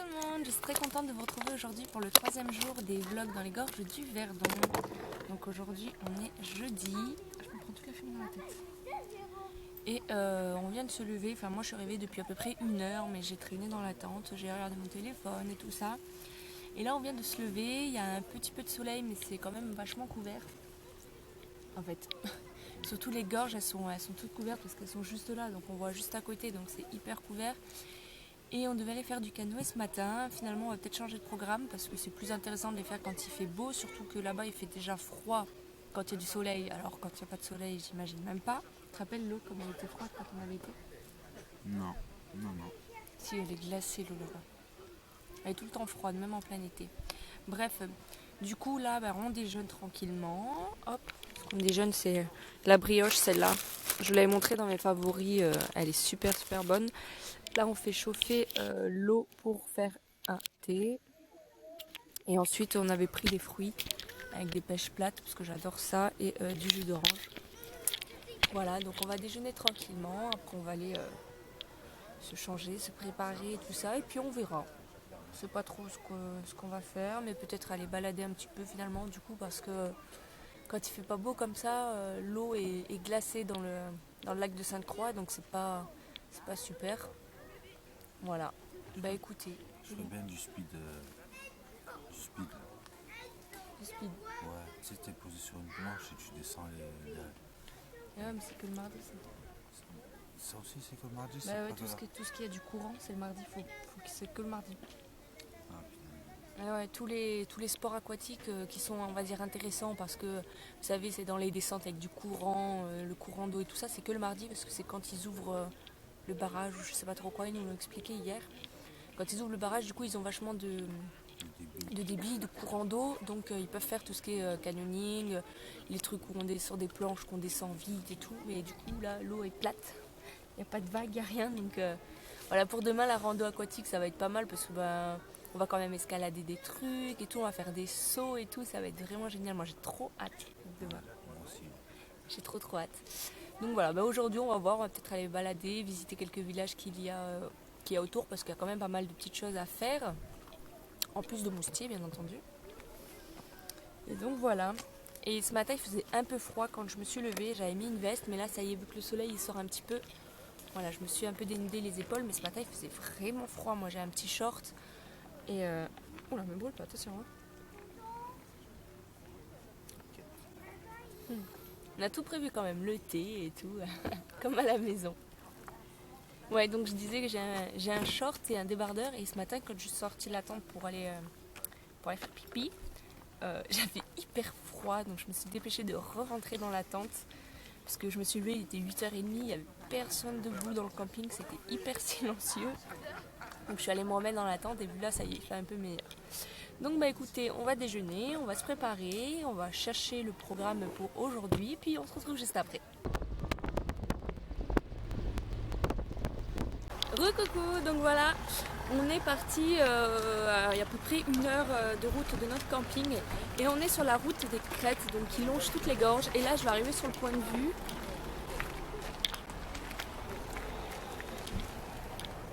tout le monde, je suis très contente de vous retrouver aujourd'hui pour le troisième jour des vlogs dans les gorges du Verdon. Donc aujourd'hui on est jeudi, je me prends toute la fumée dans la tête. Et on vient de se lever, enfin moi je suis réveillée depuis à peu près 1 heure, mais j'ai traîné dans la tente, j'ai regardé mon téléphone et tout ça. Et là on vient de se lever, il y a un petit peu de soleil mais c'est quand même vachement couvert. En fait, surtout les gorges elles sont toutes couvertes parce qu'elles sont juste là, donc on voit juste à côté, donc c'est hyper couvert. Et on devait aller faire du canoë ce matin. Finalement, on va peut-être changer de programme parce que c'est plus intéressant de les faire quand il fait beau. Surtout que là-bas, il fait déjà froid quand il y a du soleil. Alors, quand il n'y a pas de soleil, j'imagine même pas. Tu te rappelles l'eau comme elle était froide quand on avait été? Non. Si, elle est glacée l'eau là-bas. Elle est tout le temps froide, même en plein été. Bref, du coup, là, on déjeune tranquillement. Hop, on déjeune, c'est la brioche, celle-là. Je vous l'avais montrée dans mes favoris. Elle est super, super bonne. Là, on fait chauffer l'eau pour faire un thé. Et ensuite, on avait pris des fruits avec des pêches plates, parce que j'adore ça, et du jus d'orange. Voilà, donc on va déjeuner tranquillement. Après, on va aller se changer, se préparer et tout ça. Et puis, on verra. Je sais pas trop ce qu'on va faire, mais peut-être aller balader un petit peu finalement, du coup, parce que quand il fait pas beau comme ça, l'eau est glacée dans le lac de Sainte-Croix, donc c'est pas super. Voilà. Bah écoutez. Je ferais bien du speed. Du speed. Du speed. Ouais, tu sais, t'es posé sur une planche et tu descends les... Ouais, mais c'est que le mardi, ça. Ça aussi, c'est que le mardi, Bah c'est ouais, pas tout ce qui a du courant, c'est le mardi. Faut que c'est que le mardi. Ah, putain. Ouais, tous les sports aquatiques qui sont, on va dire, intéressants parce que, vous savez, c'est dans les descentes avec du courant, le courant d'eau et tout ça, c'est que le mardi parce que c'est quand ils ouvrent le barrage ou je sais pas trop quoi, ils nous l'ont expliqué hier. Quand ils ouvrent le barrage, du coup, ils ont vachement de débit, de courant d'eau, donc ils peuvent faire tout ce qui est canyoning, les trucs où on est sur des planches, qu'on descend vite et tout, mais du coup, là, l'eau est plate, il n'y a pas de vagues, il n'y a rien, donc voilà, pour demain, la rando aquatique, ça va être pas mal parce que on va quand même escalader des trucs et tout, on va faire des sauts et tout, ça va être vraiment génial. Moi j'ai trop hâte demain. Moi aussi. J'ai trop hâte. Donc voilà, aujourd'hui on va voir, on va peut-être aller balader, visiter quelques villages qu'il y a autour parce qu'il y a quand même pas mal de petites choses à faire. En plus de Moustier bien entendu. Et donc voilà. Et ce matin il faisait un peu froid quand je me suis levée, j'avais mis une veste, mais là ça y est, vu que le soleil il sort un petit peu, voilà, je me suis un peu dénudé les épaules, mais ce matin il faisait vraiment froid. Moi j'ai un petit short. Et oula, me brûle pas, attention. Hein. On a tout prévu quand même, le thé et tout, comme à la maison. Ouais, donc je disais que j'ai un short et un débardeur. Et ce matin, quand je suis sortie de la tente pour aller faire pipi, j'avais hyper froid. Donc je me suis dépêchée de re-rentrer dans la tente. Parce que je me suis levée, il était 8h30, il n'y avait personne debout dans le camping, c'était hyper silencieux. Donc je suis allée me remettre dans la tente et puis là ça y est, il fait un peu meilleur. Donc écoutez, on va déjeuner, on va se préparer, on va chercher le programme pour aujourd'hui, puis on se retrouve juste après. Recoucou, donc voilà, on est parti il y a à peu près 1 heure de route de notre camping et on est sur la route des crêtes, donc qui longe toutes les gorges. Et là je vais arriver sur le point de vue.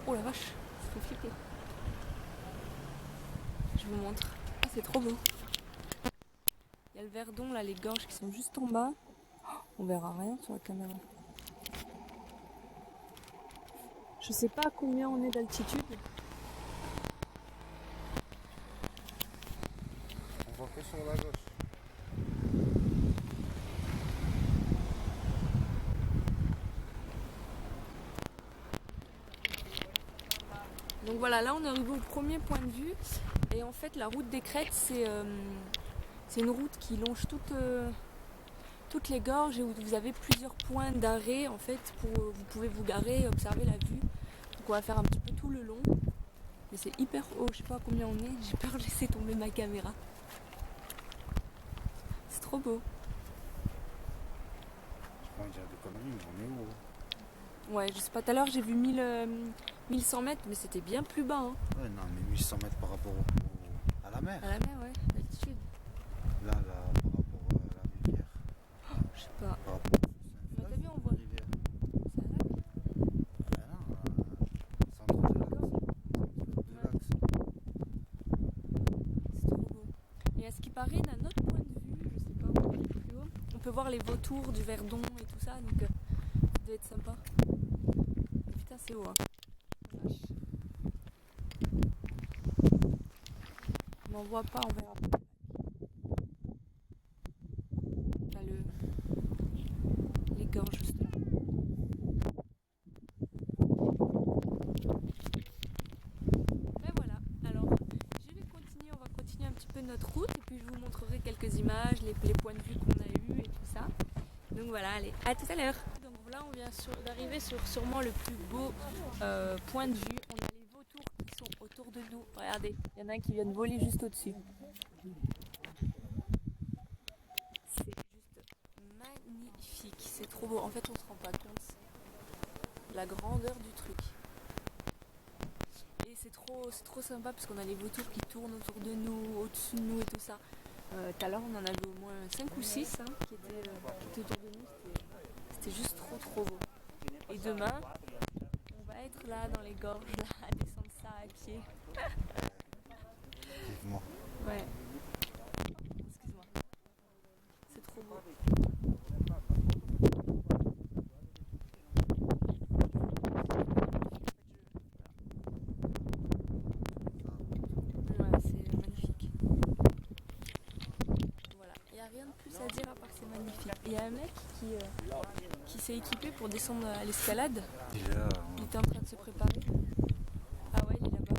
Oh la vache, ça fait flipper. Je vous montre. Ah, c'est trop beau. Il y a le Verdon, là, les gorges qui sont juste en bas. On verra rien sur la caméra. Je sais pas à combien on est d'altitude. On va que sur la gauche. Donc voilà, là on est arrivé au premier point de vue. Et en fait, la route des crêtes, c'est une route qui longe toutes les gorges et où vous avez plusieurs points d'arrêt en fait. Vous pouvez vous garer et observer la vue. Donc on va faire un petit peu tout le long. Mais c'est hyper haut, je sais pas à combien on est. J'ai peur de laisser tomber ma caméra. C'est trop beau. Je vais dire des conneries, mais on est où? Ouais, je sais pas, tout à l'heure j'ai vu 1100 mètres, mais c'était bien plus bas. Hein. Ouais, non, mais 1100 mètres par rapport à la mer. À la mer, ouais, l'altitude. Là, par rapport à la rivière. Je sais pas. Par rapport Mais t'as vu, on voit. rivière. C'est un lac. Ah non, centre de l'axe. Centre de l'axe. préparé d'un autre point de vue, je sais pas, un peu plus haut. On peut voir les vautours du Verdon et tout ça, donc ça doit être sympa. Putain, c'est haut, hein. Vache. On n'en voit pas, on verra pas. T'as les gorges juste là. Ben voilà, alors je vais continuer, on va continuer un petit peu notre route et puis je vous montrerai quelques images, les points de vue qu'on a eus et tout ça. Donc voilà, allez, à tout à l'heure. Donc là on vient d'arriver sur sûrement le plus beau point de vue. On a les vautours qui sont autour de nous. Regardez, il y en a un qui vient de voler juste au-dessus. C'est juste magnifique, c'est trop beau. En fait on se rend pas compte de la grandeur du truc. Et c'est trop sympa parce qu'on a les vautours qui tournent autour de nous, au-dessus de nous et tout ça. Tout à l'heure on en avait au moins 5 ou 6 qui étaient autour de nous. C'était juste trop beau. Et demain, on va être là dans les gorges, là, à descendre ça à pied. Vivement. Ouais. Excuse-moi. C'est trop beau. Ouais, c'est magnifique. Voilà. Il n'y a rien de plus à dire à part que c'est magnifique. Il y a un mec qui s'est équipé pour descendre à l'escalade. Déjà, Il était en train de se préparer. Ah ouais, il est là-bas.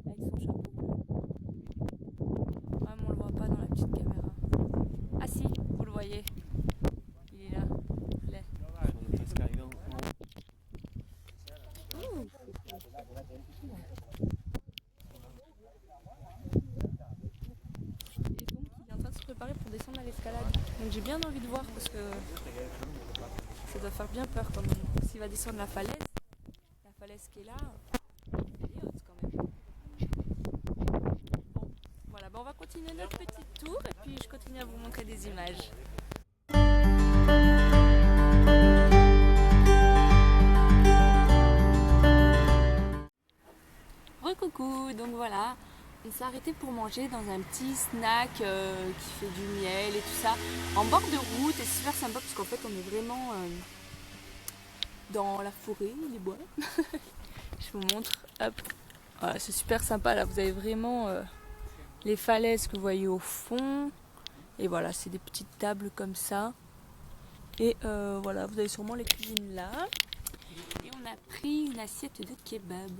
Avec son chapeau bleu. Ouais, mais on le voit pas dans la petite caméra. Ah si, vous le voyez. Il est là. Il est. on est presque arrivé en haut. Ouh. Et donc il est en train de se préparer pour descendre à l'escalade. Donc j'ai bien envie de voir parce que ça doit faire bien peur quand même. S'il va descendre la falaise qui est là, elle est haute quand même. Bon, voilà, on va continuer notre petit tour et puis je continue à vous montrer des images. Recoucou, donc voilà, on s'est arrêté pour manger dans un petit snack qui fait du miel et tout ça, en bord de route, et c'est super sympa parce qu'en fait on est vraiment dans la forêt, les bois. Je vous montre, hop, voilà, c'est super sympa là, vous avez vraiment les falaises que vous voyez au fond, et voilà, c'est des petites tables comme ça, et voilà, vous avez sûrement les cuisines là, et on a pris une assiette de kebab.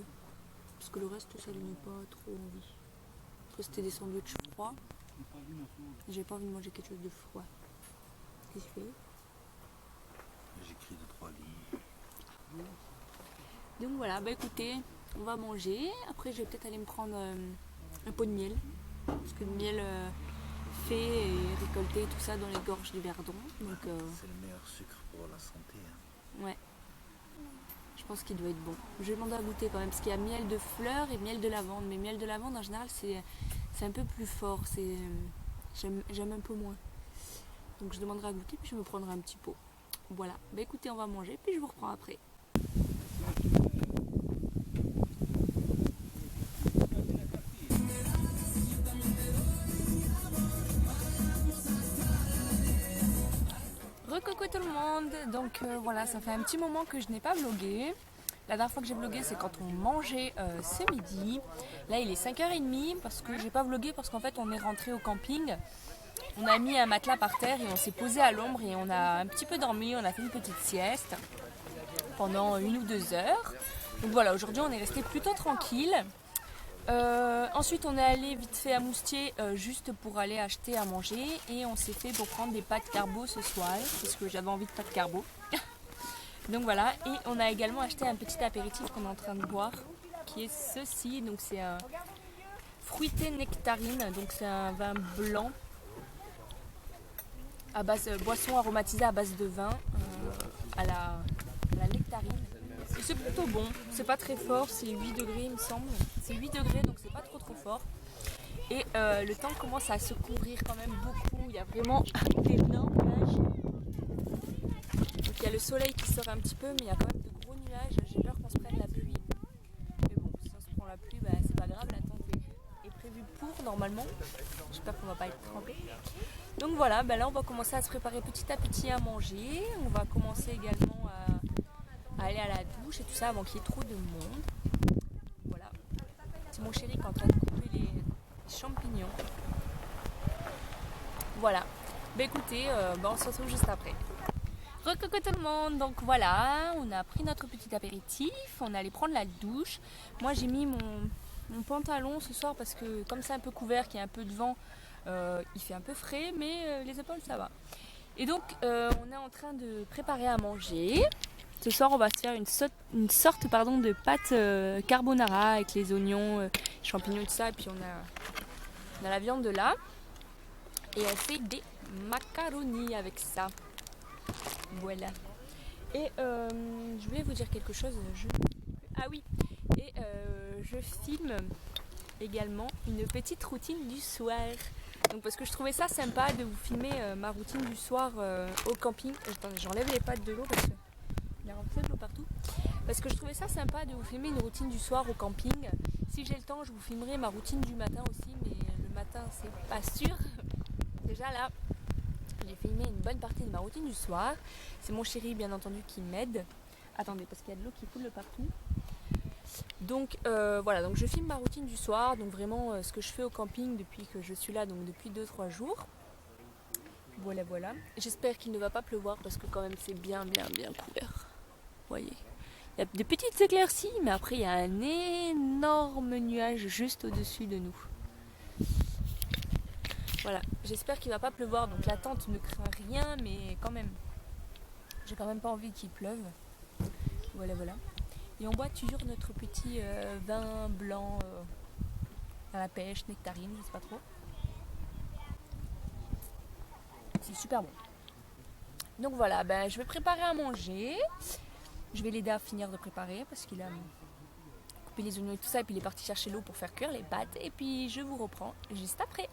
Parce que le reste, ça donnait pas trop envie. Après, c'était des sandwichs froids. J'ai pas envie de manger quelque chose de froid. Qu'est-ce que je fais? J'écris 2-3 lignes. Donc voilà, bah écoutez, on va manger. Après, je vais peut-être aller me prendre un pot de miel. Parce que le miel fait et récolté, tout ça dans les gorges du Verdon. Donc, c'est le meilleur sucre pour la santé. Hein. Ouais. Je pense qu'il doit être bon. Je vais demander à goûter quand même, parce qu'il y a miel de fleurs et miel de lavande. Mais miel de lavande, en général, c'est un peu plus fort. J'aime un peu moins. Donc je demanderai à goûter, puis je me prendrai un petit pot. Voilà. Bah écoutez, on va manger, puis je vous reprends après. Recoucou tout le monde, donc voilà, ça fait un petit moment que je n'ai pas vlogué. La dernière fois que j'ai vlogué, c'est quand on mangeait ce midi. Là, il est 5h30 parce que j'ai pas vlogué parce qu'en fait, on est rentré au camping. On a mis un matelas par terre et on s'est posé à l'ombre et on a un petit peu dormi. On a fait une petite sieste pendant 1 ou 2 heures. Donc voilà, aujourd'hui, on est resté plutôt tranquille. Ensuite on est allé vite fait à Moustier juste pour aller acheter à manger et on s'est fait pour prendre des pâtes carbo ce soir parce que j'avais envie de pâtes carbo. Donc voilà, et on a également acheté un petit apéritif qu'on est en train de boire qui est ceci, donc c'est un fruité nectarine, donc c'est un vin blanc à base boisson aromatisée à base de vin à la nectarine. Et c'est plutôt bon, c'est pas très fort, c'est 8 degrés il me semble. C'est 8 degrés donc c'est pas trop fort. Et le temps commence à se couvrir quand même beaucoup, il y a vraiment d'énormes nuages. Donc il y a le soleil qui sort un petit peu mais il y a quand même de gros nuages, j'ai peur qu'on se prenne la pluie. Mais bon, si on se prend la pluie, bah, c'est pas grave, la tente est prévue pour. normalement. J'espère qu'on va pas être trempé. Donc voilà, là on va commencer à se préparer petit à petit à manger. On va commencer également à aller à la douche et tout ça avant qu'il y ait trop de monde. Voilà. C'est mon chéri qui est en train de couper les champignons. Voilà. Écoutez, on se retrouve juste après. Recoucou tout le monde, donc voilà, on a pris notre petit apéritif, on est allé prendre la douche. Moi j'ai mis mon pantalon ce soir parce que comme c'est un peu couvert, qu'il y a un peu de vent, il fait un peu frais, mais les épaules ça va. Et donc on est en train de préparer à manger. Ce soir on va se faire une sorte de pâte carbonara avec les oignons, champignons et tout ça, et puis on a la viande de là. Et on fait des macaronis avec ça. Voilà. Et je voulais vous dire quelque chose. Ah oui. Et je filme également une petite routine du soir. Donc parce que je trouvais ça sympa de vous filmer ma routine du soir au camping. Attendez, j'enlève les pattes de l'eau parce qu'il y a un peu de l'eau partout. Parce que je trouvais ça sympa de vous filmer une routine du soir au camping. Si j'ai le temps, je vous filmerai ma routine du matin aussi, mais le matin c'est pas sûr. Déjà là, j'ai filmé une bonne partie de ma routine du soir. C'est mon chéri bien entendu qui m'aide. Attendez, parce qu'il y a de l'eau qui coule partout. Donc voilà, donc je filme ma routine du soir. Donc vraiment ce que je fais au camping depuis que je suis là, donc depuis 2-3 jours. Voilà. J'espère qu'il ne va pas pleuvoir parce que quand même c'est bien couvert. Vous voyez. Il y a des petites éclaircies, mais après il y a un énorme nuage juste au-dessus de nous. Voilà, j'espère qu'il va pas pleuvoir, donc la tente ne craint rien, mais quand même, j'ai quand même pas envie qu'il pleuve. Voilà. Et on boit toujours notre petit vin blanc à la pêche, nectarine, je sais pas trop. C'est super bon. Donc voilà, je vais préparer à manger. Je vais l'aider à finir de préparer parce qu'il a coupé les oignons et tout ça, et puis il est parti chercher l'eau pour faire cuire les pâtes. Et puis je vous reprends juste après.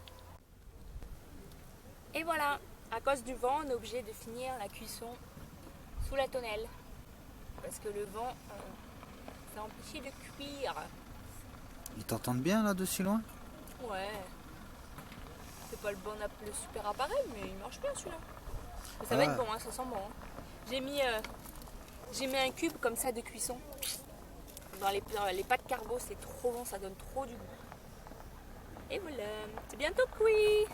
Et voilà, à cause du vent, on est obligé de finir la cuisson sous la tonnelle. Parce que le vent, ça empêche de cuire. Ils t'entendent bien là de si loin? Ouais. C'est pas le super appareil, mais il marche bien celui-là. Mais ça va être bon, hein, ça sent bon. Hein. J'ai mis un cube comme ça de cuisson. Dans les pâtes carbo, c'est trop bon, ça donne trop du goût. Et voilà, c'est bientôt cuit.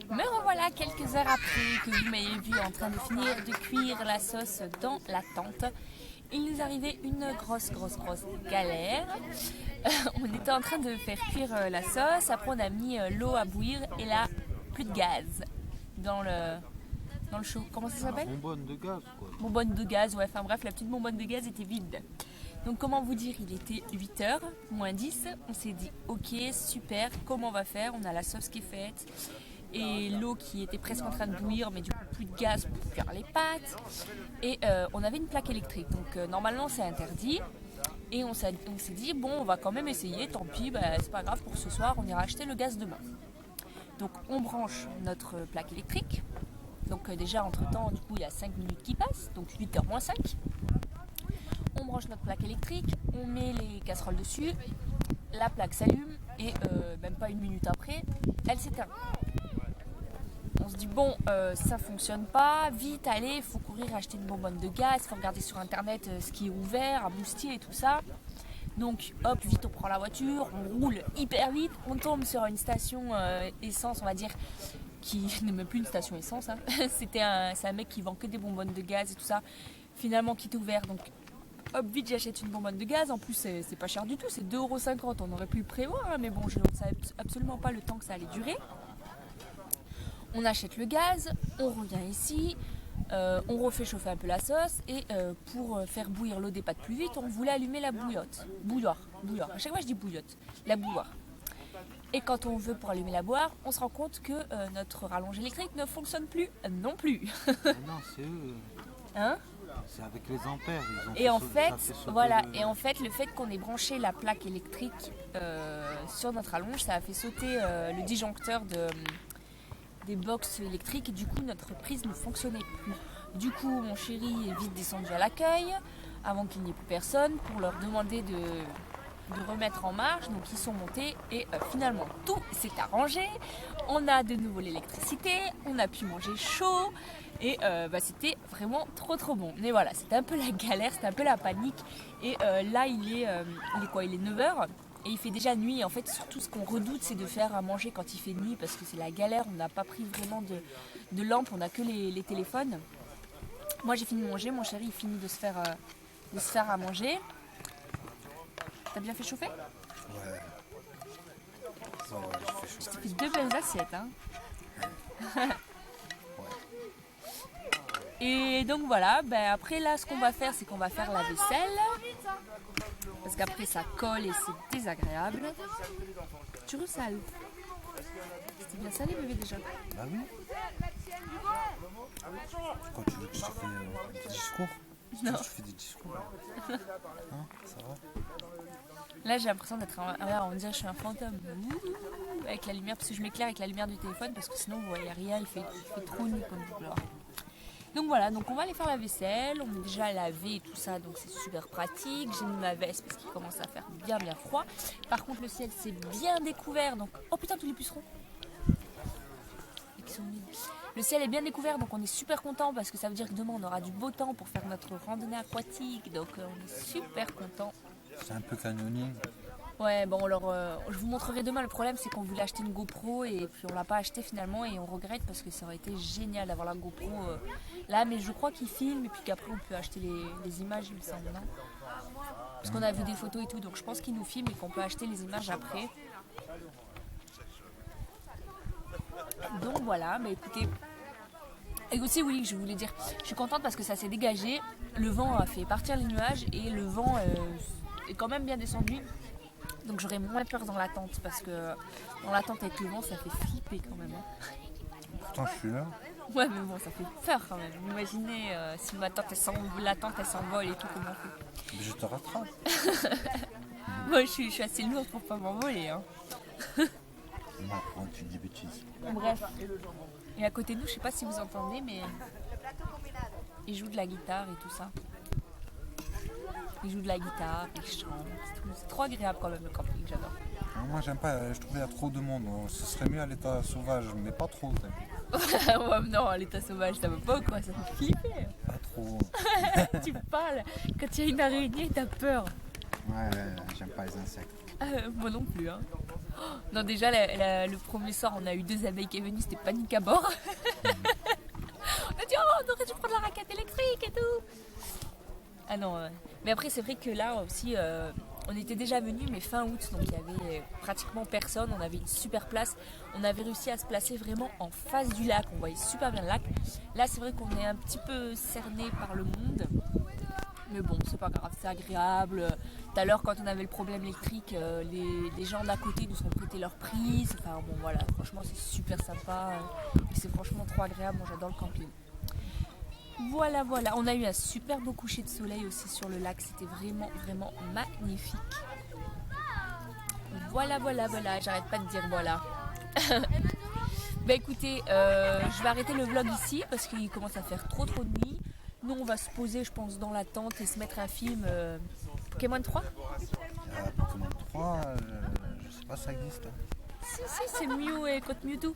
Me revoilà quelques heures après que vous m'avez vu en train de finir de cuire la sauce dans la tente. Il nous arrivait une grosse galère. On était en train de faire cuire la sauce, après on a mis l'eau à bouillir et là, plus de gaz dans le chaud. Comment ça s'appelle? Bonbonne de gaz quoi. Bonbonne de gaz, ouais, enfin bref, la petite bonbonne de gaz était vide. Donc comment vous dire, il était 8h, moins 10. On s'est dit, ok, super, comment on va faire? On a la sauce qui est faite. Et l'eau qui était presque en train de bouillir, mais du coup plus de gaz pour cuire les pâtes. Et on avait une plaque électrique, donc normalement c'est interdit. Et on s'est dit, bon, on va quand même essayer, tant pis, c'est pas grave, pour ce soir, on ira acheter le gaz demain. Donc on branche notre plaque électrique. Donc déjà entre temps, du coup il y a 5 minutes qui passent, donc 8h moins 5. On branche notre plaque électrique, on met les casseroles dessus, la plaque s'allume et même pas une minute après, elle s'éteint. On se dit bon, ça fonctionne pas, vite, allez, il faut courir acheter une bonbonne de gaz, il faut regarder sur internet ce qui est ouvert, à Boustier et tout ça. Donc hop, vite on prend la voiture, on roule hyper vite, on tombe sur une station essence, on va dire, qui n'est même plus une station essence, hein. C'est un mec qui vend que des bonbonnes de gaz et tout ça, finalement qui est ouvert, donc hop, vite j'achète une bonbonne de gaz, en plus c'est pas cher du tout, c'est 2,50 €, on aurait pu le prévoir, hein, mais bon, je ne savais absolument pas le temps que ça allait durer. On achète le gaz, on revient ici, on refait chauffer un peu la sauce et pour faire bouillir l'eau des pâtes plus vite, on voulait allumer la bouilloire. À chaque fois je dis bouillotte, la bouilloire. Et quand on veut pour allumer la bouilloire, on se rend compte que notre rallonge électrique ne fonctionne plus non plus. Non, c'est eux. Hein? C'est avec les ampères. Et en fait, le fait qu'on ait branché la plaque électrique sur notre rallonge, ça a fait sauter le disjoncteur des box électriques et du coup notre prise ne fonctionnait plus. Du coup mon chéri est vite descendu à l'accueil, avant qu'il n'y ait plus personne pour leur demander de remettre en marche. Donc ils sont montés et finalement tout s'est arrangé. On a de nouveau l'électricité, on a pu manger chaud et c'était vraiment trop bon. Mais voilà, c'était un peu la galère, c'était un peu la panique. Et là il est quoi? Il est 9h et il fait déjà nuit. En fait surtout ce qu'on redoute c'est de faire à manger quand il fait nuit parce que c'est la galère. On n'a pas pris vraiment de lampe, on n'a que les téléphones. Moi j'ai fini de manger, mon chéri il finit de se faire à manger. T'as bien fait chauffer? Ouais. Ça va, j'ai fait chaud. Ça fait 2 belles assiettes, hein. Et donc voilà, après là ce qu'on va faire c'est qu'on va faire la vaisselle. Parce qu'après ça colle et c'est désagréable. Tu ressales. C'était bien salé bébé déjà. Ah oui? Quand tu veux que je te fasse des discours? Non. Je fais des discours. Hein? Ça va? Là j'ai l'impression d'être on dirait que je suis un fantôme. Avec la lumière, parce que je m'éclaire avec la lumière du téléphone parce que sinon vous voyez rien, il fait trop nuit comme vous pleurez. Donc voilà, donc on va aller faire la vaisselle, on est déjà lavé et tout ça, donc c'est super pratique. J'ai mis ma veste parce qu'il commence à faire bien froid. Par contre le ciel s'est bien découvert, donc... Oh putain tous les pucerons. Le ciel est bien découvert, donc on est super content parce que ça veut dire que demain on aura du beau temps pour faire notre randonnée aquatique, donc on est super content. C'est un peu canyoning. Ouais, bon alors je vous montrerai demain. Le problème c'est qu'on voulait acheter une GoPro et puis on l'a pas acheté finalement et on regrette parce que ça aurait été génial d'avoir la GoPro là, mais je crois qu'il filme et puis qu'après on peut acheter les images, il me semble, non? Parce qu'on a vu des photos et tout, donc je pense qu'il nous filme et qu'on peut acheter les images après. Donc voilà, mais écoutez. Et aussi oui, je voulais dire, je suis contente parce que ça s'est dégagé, le vent a fait partir les nuages et le vent est quand même bien descendu. Donc j'aurais moins peur dans la tente parce que dans la tente avec le vent ça fait flipper quand même. Pourtant je suis là. Ouais mais bon ça fait peur quand même. Imaginez si la tente elle s'envole et tout, comment on fait? Mais je te rattrape. Moi je suis assez lourde pour pas m'envoler. Hein. Non, quand tu dis bêtises. Bref. Et à côté de nous, je sais pas si vous entendez, mais il joue de la guitare et tout ça. Il joue de la guitare, il chante. C'est trop agréable quand même le camping, j'adore. Moi j'aime pas, je trouve qu'il y a trop de monde. Ce serait mieux à l'état sauvage, mais pas trop. Ouais, non, à l'état sauvage, ça va pas quoi, ça fait flipper. Pas trop. Tu parles, quand il y a une araignée, t'as peur. Ouais, j'aime pas les insectes. Moi non plus. Hein. Non, déjà, le premier soir, on a eu 2 abeilles qui est venues, c'était panique à bord. On a dit, oh, on aurait dû prendre la raquette électrique et tout. Ah non, mais après, c'est vrai que là aussi, on était déjà venus, mais fin août, donc il y avait pratiquement personne. On avait une super place. On avait réussi à se placer vraiment en face du lac. On voyait super bien le lac. Là, c'est vrai qu'on est un petit peu cerné par le monde. Mais bon, c'est pas grave, c'est agréable. Tout à l'heure, quand on avait le problème électrique, les gens d'à côté nous ont prêté leur prise. Enfin bon, voilà, franchement, c'est super sympa. Et c'est franchement trop agréable. Moi, j'adore le camping. Voilà, on a eu un super beau coucher de soleil aussi sur le lac. C'était vraiment magnifique. Voilà, j'arrête pas de dire voilà. Bah écoutez, je vais arrêter le vlog ici parce qu'il commence à faire trop de nuit. Nous on va se poser je pense dans la tente et se mettre un film Pokémon 3. Pokémon 3, je sais pas si ça existe. Si, c'est Mew et contre Mewtwo.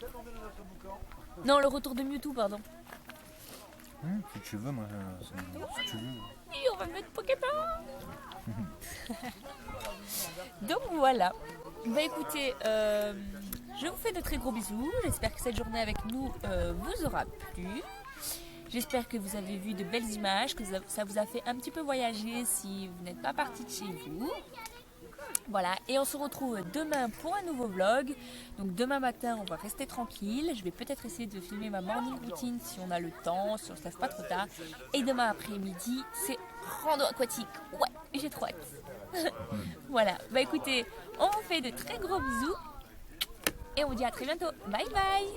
Non, le retour de Mewtwo, pardon. Si tu veux, moi, si tu veux. Oui, on va mettre Pokémon. Donc voilà. Bah écoutez, je vous fais de très gros bisous. J'espère que cette journée avec nous vous aura plu. J'espère que vous avez vu de belles images, que ça vous a fait un petit peu voyager si vous n'êtes pas parti de chez vous. Voilà, et on se retrouve demain pour un nouveau vlog. Donc demain matin, on va rester tranquille. Je vais peut-être essayer de filmer ma morning routine si on a le temps, si on ne se lève pas trop tard. Et demain après-midi, c'est rando aquatique. Ouais, j'ai trop hâte. Voilà, bah écoutez, on vous fait de très gros bisous. Et on vous dit à très bientôt. Bye bye.